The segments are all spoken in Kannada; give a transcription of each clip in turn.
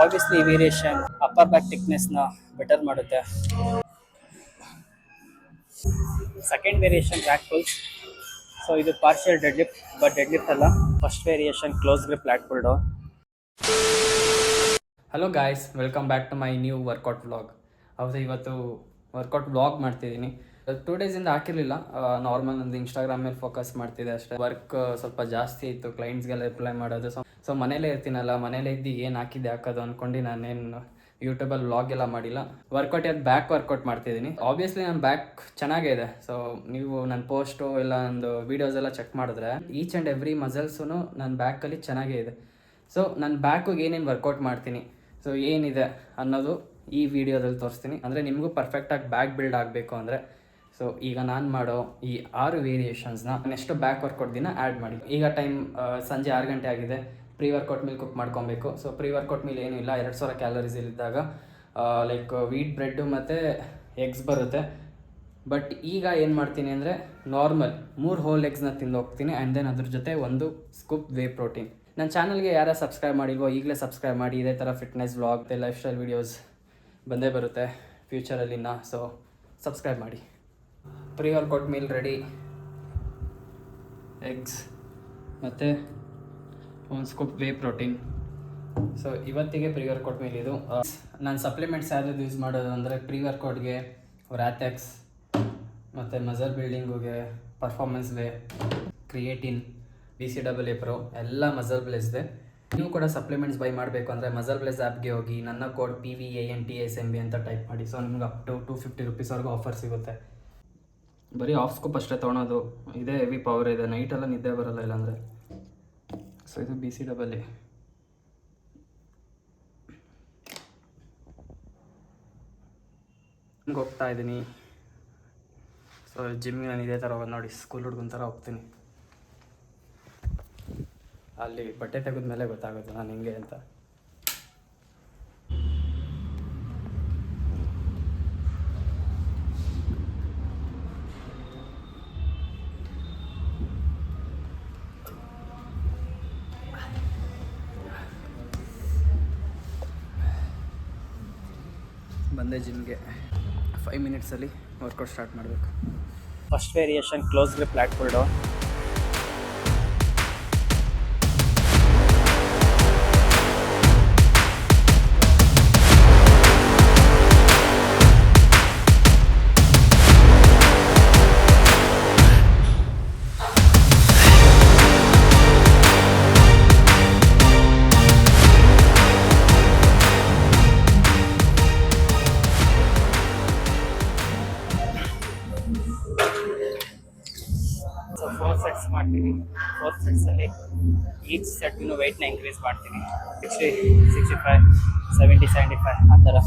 ಆಬ್ವಿಯಸ್ಲಿ ಈ ವೇರಿಯೇಷನ್ ಅಪ್ಪರ್ ಬ್ಯಾಕ್ ಥಿಕ್ನೆಸ್ನ ಬೆಟರ್ ಮಾಡುತ್ತೆ. Second variation back pulls. So ಇದು partial deadlift, but deadlift ಅಲ್ಲ. First variation close grip lat pull down. Hello guys, welcome back to my new workout vlog. ಹೌದು, ಇವತ್ತು ವರ್ಕೌಟ್ ವ್ಲಾಗ್ ಮಾಡ್ತಿದ್ದೀನಿ. 2 ಡೇಸಿಂದ ಹಾಕಿರಲಿಲ್ಲ. ನಾರ್ಮಲ್ ನಂದು ಇನ್ಸ್ಟಾಗ್ರಾಮ್ ಮೇಲೆ ಫೋಕಸ್ ಮಾಡ್ತಿದ್ದೆ ಅಷ್ಟೇ. ವರ್ಕ್ ಸ್ವಲ್ಪ ಜಾಸ್ತಿ ಇತ್ತು, ಕ್ಲೈಂಟ್ಸ್ಗೆಲ್ಲ ರಿಪ್ಲೈ ಮಾಡೋದು. ಸೊ ಮನೇಲೇ ಇರ್ತೀನಲ್ಲ, ಮನೇಲೇ ಇದ್ದು ಏನು ಹಾಕೋದು ಅಂದ್ಕೊಂಡು ನಾನೇನು ಯೂಟ್ಯೂಬಲ್ಲಿ ವ್ಲಾಗ್ ಎಲ್ಲ ಮಾಡಿಲ್ಲ. ವರ್ಕೌಟ್ ಯಾವ್ದು ಬ್ಯಾಕ್ ವರ್ಕೌಟ್ ಮಾಡ್ತಿದ್ದೀನಿ. ಆಬ್ವಿಯಸ್ಲಿ ನನ್ನ ಬ್ಯಾಕ್ ಚೆನ್ನಾಗೇ ಇದೆ. ಸೊ ನೀವು ನನ್ನ ಪೋಸ್ಟು ಇಲ್ಲ ನಂದು ವೀಡಿಯೋಸ್ ಎಲ್ಲ ಚೆಕ್ ಮಾಡಿದ್ರೆ ಈಚ್ ಆ್ಯಂಡ್ ಎವ್ರಿ ಮಸಲ್ಸೂ ನನ್ನ ಬ್ಯಾಕಲ್ಲಿ ಚೆನ್ನಾಗೇ ಇದೆ. ಸೊ ನನ್ನ ಬ್ಯಾಕಿಗೆ ಏನೇನು ವರ್ಕೌಟ್ ಮಾಡ್ತೀನಿ, ಸೊ ಏನಿದೆ ಅನ್ನೋದು ಈ ವಿಡಿಯೋದಲ್ಲಿ ತೋರಿಸ್ತೀನಿ. ಅಂದರೆ ನಿಮಗೂ ಪರ್ಫೆಕ್ಟಾಗಿ ಬ್ಯಾಕ್ ಬಿಲ್ಡ್ ಆಗಬೇಕು ಅಂದರೆ. ಸೊ ಈಗ ನಾನು ಮಾಡೋ ಈ 6 ವೇರಿಯೇಷನ್ಸ್ನ ನೆಕ್ಸ್ಟ್ ಬ್ಯಾಕ್ ವರ್ಕೌಟ್ ದಿನ ಆ್ಯಡ್ ಮಾಡಿ. ಈಗ ಟೈಮ್ ಸಂಜೆ 6 ಗಂಟೆ ಆಗಿದೆ. ಪ್ರೀ ವರ್ಕೌಟ್ ಮೀಲ್ ಕುಕ್ ಮಾಡ್ಕೊಬೇಕು. ಸೊ ಪ್ರೀ ವರ್ಕೌಟ್ ಮೀಲ್ ಏನೂ ಇಲ್ಲ, 2000 ಕ್ಯಾಲರೀಸ್ ಇದ್ದಾಗ ಲೈಕ್ ವೀಟ್ ಬ್ರೆಡ್ಡು ಮತ್ತು ಎಗ್ಸ್ ಬರುತ್ತೆ. ಬಟ್ ಈಗ ಏನು ಮಾಡ್ತೀನಿ ಅಂದರೆ ನಾರ್ಮಲ್ 3 ಹೋಲ್ ಎಗ್ಸ್ನ ತಿಂದು ಹೋಗ್ತೀನಿ. ಆ್ಯಂಡ್ ದೆನ್ ಅದ್ರ ಜೊತೆ 1 ಸ್ಕೂಪ್ ವೇ ಪ್ರೋಟೀನ್. ನನ್ನ ಚಾನಲ್ಗೆ ಯಾರು ಸಬ್ಸ್ಕ್ರೈಬ್ ಮಾಡಿಲ್ವೋ ಈಗಲೇ ಸಬ್ಸ್ಕ್ರೈಬ್ ಮಾಡಿ. ಇದೇ ಥರ ಫಿಟ್ನೆಸ್ ವ್ಲಾಗ್ ಮತ್ತು ಲೈಫ್ ಸ್ಟೈಲ್ ವೀಡಿಯೋಸ್ ಬಂದೇ ಬರುತ್ತೆ ಫ್ಯೂಚರಲ್ಲಿನ. ಸೊ ಸಬ್ಸ್ಕ್ರೈಬ್ ಮಾಡಿ. Pre workout meal ready. Eggs ಮತ್ತು 1 ಸ್ಕೂಪ್ ವೇ ಪ್ರೋಟೀನ್. ಸೊ ಇವತ್ತಿಗೆ ಪ್ರೀ ವರ್ಕೌಟ್ ಮೀಲ್ ಇದು. ನಾನು ಸಪ್ಲಿಮೆಂಟ್ಸ್ ಯಾವ್ದು ಯೂಸ್ ಮಾಡೋದು ಅಂದರೆ ಪ್ರೀ ವರ್ಕೌಟ್ಗೆ ವ್ರಾಥೆಕ್ಸ್, ಮತ್ತು ಮಸಲ್ ಬಿಲ್ಡಿಂಗುಗೆ performance whey, creatine, BCAA pro ಎಲ್ಲ ಮಸಲ್ ಬ್ಲೇಸ್ ಇದೆ. ನೀವು ಕೂಡ ಸಪ್ಲಿಮೆಂಟ್ಸ್ ಬೈ ಮಾಡಬೇಕು ಅಂದರೆ ಮಸಲ್ ಬ್ಲೇಸ್ ಆ್ಯಪ್ಗೆ ಹೋಗಿ ನನ್ನ ಕೋಡ್ PVANTSMB ಅಂತ ಟೈಪ್ ಮಾಡಿ. ಸೊ ನಿಮ್ಗೆ ಅಪ್ ಟು 250 ರುಪೀಸ್ವರೆಗೂ ಆಫರ್ ಸಿಗುತ್ತೆ. ಬರೀ ಆಫ್ ಸ್ಕೂಪ್ ಅಷ್ಟೇ ತೊಗೊಳೋದು. ಇದೇ ಹೆವಿ ಪವರ್ ಇದೆ, ನೈಟೆಲ್ಲ ನಿದ್ದೆ ಬರೋಲ್ಲ ಇಲ್ಲಾಂದರೆ. ಸೊ ಇದು BCAA. ಹಿಂಗೆ ಹೋಗ್ತಾ ಇದ್ದೀನಿ. ಸೊ ಜಿಮ್ಗೆ ನಾನು ಇದೇ ಥರ ನೋಡಿ, ಸ್ಕೂಲ್ ಹುಡುಗನ ಥರ ಹೋಗ್ತೀನಿ. ಅಲ್ಲಿ ಬಟ್ಟೆ ತೆಗೆದ ಮೇಲೆ ಗೊತ್ತಾಗುತ್ತೆ ನಾನು ಹಿಂಗೆ ಅಂತ. ಬಂದೆ ಜಿಮ್ಗೆ. 5 ಮಿನಿಟ್ಸಲ್ಲಿ ವರ್ಕೌಟ್ ಸ್ಟಾರ್ಟ್ ಮಾಡಬೇಕು. First variation close grip lat pull down. So 4 sets ಮಾಡ್ತೀನಿ. 4 ಸೆಟ್ಸಲ್ಲಿ ಈಚ್ ಸೆಟ್ಗೂ ವೆಯ್ಟ್ನ ಇನ್ಕ್ರೀಸ್ ಮಾಡ್ತೀನಿ. 60, 65, 70, 75 ಆ ಥರ.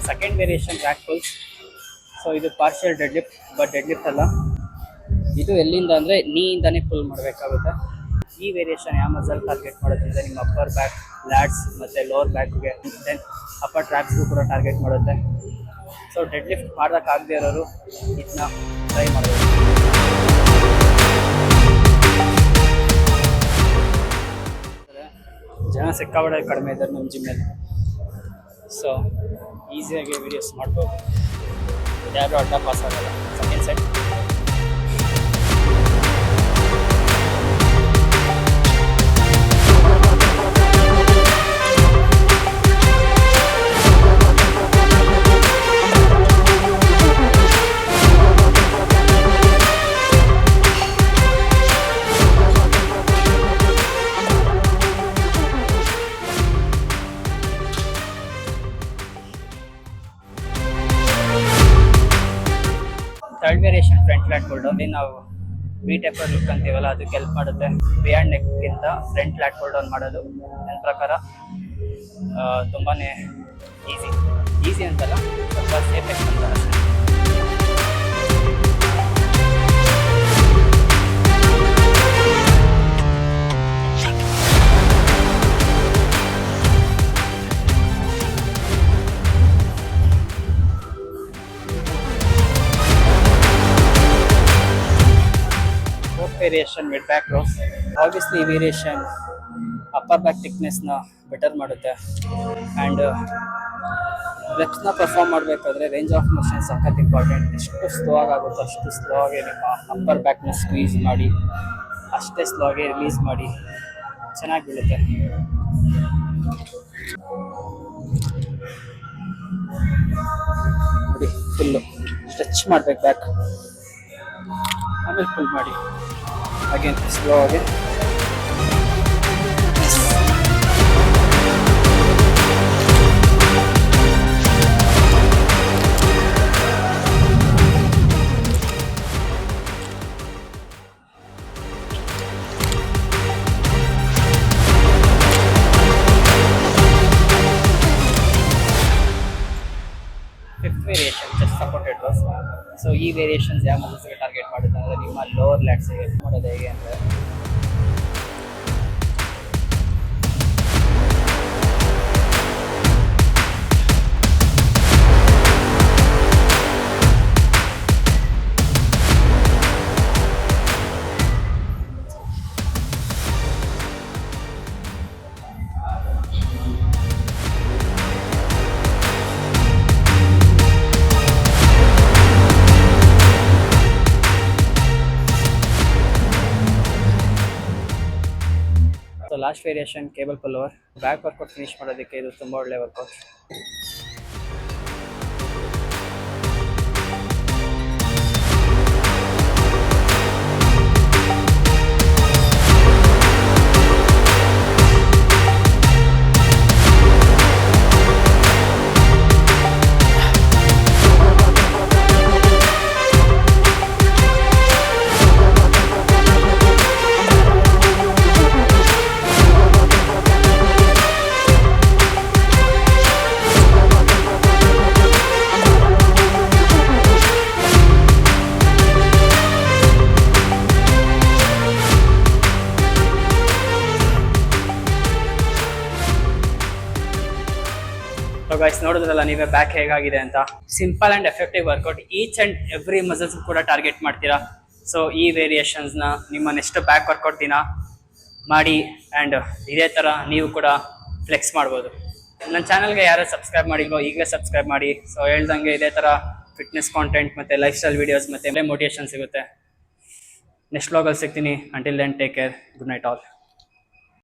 Second variation back pulls. So ಇದು partial deadlift, but deadlift ಅಲ್ಲ. ಇದು ಎಲ್ಲಿಂದ ಅಂದರೆ ನೀಯಿಂದನೇ ಪುಲ್ ಮಾಡಬೇಕಾಗುತ್ತೆ. ಈ ವೇರಿಯೇಷನ್ ಯಾವ ಮಸಲ್ ಟಾರ್ಗೆಟ್ ಮಾಡೋದ್ರಿಂದ ನಿಮ್ಮ ಅಪ್ಪರ್ ಬ್ಯಾಕ್, ಲ್ಯಾಟ್ಸ್ ಮತ್ತು ಲೋವರ್ ಬ್ಯಾಕ್ಗೆ, ದೆನ್ ಅಪ್ಪರ್ ಟ್ರ್ಯಾಪ್ಸ್ಗೂ ಕೂಡ ಟಾರ್ಗೆಟ್ ಮಾಡುತ್ತೆ. ಸೊ ಡೆಡ್ ಲಿಫ್ಟ್ ಮಾಡೋಕ್ಕಾಗದೇ ಇರೋರು ಇದನ್ನ ಟ್ರೈ ಮಾಡಬೇಕು. ಜನ ಸಿಕ್ಕಾಪಟ್ಟೆ ಕಡಿಮೆ ಇದ್ದಾರೆ ನಮ್ಮ ಜಿಮ್ಮಲ್ಲಿ. ಸೊ ಈಸಿಯಾಗಿ ವೀಡಿಯೋಸ್ ಮಾಡ್ಬೋದು, ಯಾರು ಅಡ್ಡ ಪಾಸ್ ಆಗಲ್ಲ. Second set. Third variation front lat pull down. ನಾವು ವಿ ಟೈಪರ್ ಲುಕ್ ಅಂತೀವಲ್ಲ, ಅದಕ್ಕೆ ಹೆಲ್ಪ್ ಮಾಡುತ್ತೆ. ಬಿಯಾಂಡ್ ನೆಕ್ಗಿಂತ ಫ್ರಂಟ್ ಲ್ಯಾಟ್ ಪುಲ್ ಡೌನ್ ಮಾಡೋದು ನನ್ನ ಪ್ರಕಾರ ತುಂಬಾ ಈಸಿ ಅಂತಲ್ಲ, ಸ್ವಲ್ಪ ಸೇಫೆಸ್ಟ್ ಅಂತ ಅಷ್ಟೇ. Variation mid back rose. Obviously ಈ ವೇರಿಯೇಷನ್ ಅಪ್ಪರ್ ಬ್ಯಾಕ್ ಥಿಕ್ನೆಸ್ನ ಬೆಟರ್ ಮಾಡುತ್ತೆ. ಆ್ಯಂಡ್ ರೆಪ್ಸ್ನ ಪರ್ಫಾರ್ಮ್ ಮಾಡಬೇಕಾದ್ರೆ ರೇಂಜ್ ಆಫ್ ಮೋಷನ್ ಸಖತ್ ಇಂಪಾರ್ಟೆಂಟ್. ಎಷ್ಟು ಸ್ಲೋ ಆಗುತ್ತೋ ಅಷ್ಟು ಸ್ಲೋ ಆಗಿ ನಿಮ್ಮ ಅಪ್ಪರ್ ಬ್ಯಾಕ್ನ ಸ್ಕ್ವೀಸ್ ಮಾಡಿ, ಅಷ್ಟೇ ಸ್ಲೋ ಆಗಿ ರಿಲೀಸ್ ಮಾಡಿ, ಚೆನ್ನಾಗಿ ಬೀಳುತ್ತೆ. ನೋಡಿ, ಫುಲ್ಲು ಸ್ಟ್ರೆಚ್ ಮಾಡಬೇಕು ಬ್ಯಾಕ್, ಆಮೇಲೆ ಫುಲ್ ಮಾಡಿ ಅಗೇನ್ ಸ್ಲೋ ಆಗಿ. Fifth variation chest supported rose. So ಈ ವೇರಿಯೇಷನ್ಸ್ ಯಾವ ಮಸಲ್ಸ್ಗೆ ಟಾರ್ಗೆಟ್ ಮಾಡುತ್ತೆ ಅಂದರೆ ನಿಮ್ಮ ಲೋವರ್ ಲ್ಯಾಟ್ಸ್ಗೆ ಮಾಡೋದು ಹೇಗೆ ಅಂದರೆ, so last variation cable pullover. Back workout finish ಮಾಡೋದಕ್ಕೆ ಇದು ತುಂಬ ಒಳ್ಳೆ ವರ್ಕೌಟ್. ಸೊ ಗೈಸ್, ನೋಡಿದ್ರಲ್ಲ ನೀವೇ ಬ್ಯಾಕ್ ಹೇಗಾಗಿದೆ ಅಂತ. Simple and effective workout, each and every muscles ಕೂಡ ಟಾರ್ಗೆಟ್ ಮಾಡ್ತೀರಾ. ಸೊ ಈ ವೇರಿಯೇಷನ್ಸ್ನ ನಿಮ್ಮ ನೆಕ್ಸ್ಟ್ ಬ್ಯಾಕ್ ವರ್ಕೌಟ್ ದಿನ ಮಾಡಿ, ಆ್ಯಂಡ್ ಇದೇ ಥರ ನೀವು ಕೂಡ ಫ್ಲೆಕ್ಸ್ ಮಾಡ್ಬೋದು. ನನ್ನ ಚಾನಲ್ಗೆ ಯಾರು ಸಬ್ಸ್ಕ್ರೈಬ್ ಮಾಡಿಲ್ವೋ ಈಗಲೇ ಸಬ್ಸ್ಕ್ರೈಬ್ ಮಾಡಿ. ಸೊ ಹೇಳ್ದಂಗೆ ಇದೇ ಥರ ಫಿಟ್ನೆಸ್ ಕಾಂಟೆಂಟ್ ಮತ್ತು ಲೈಫ್ ಸ್ಟೈಲ್ ವೀಡಿಯೋಸ್ ಮತ್ತು ಮೋಟಿವೇಶನ್ ಸಿಗುತ್ತೆ. ನೆಕ್ಸ್ಟ್ ವ್ಲಾಗಲ್ಲಿ ಸಿಗ್ತೀನಿ. Until then take care. Good night all.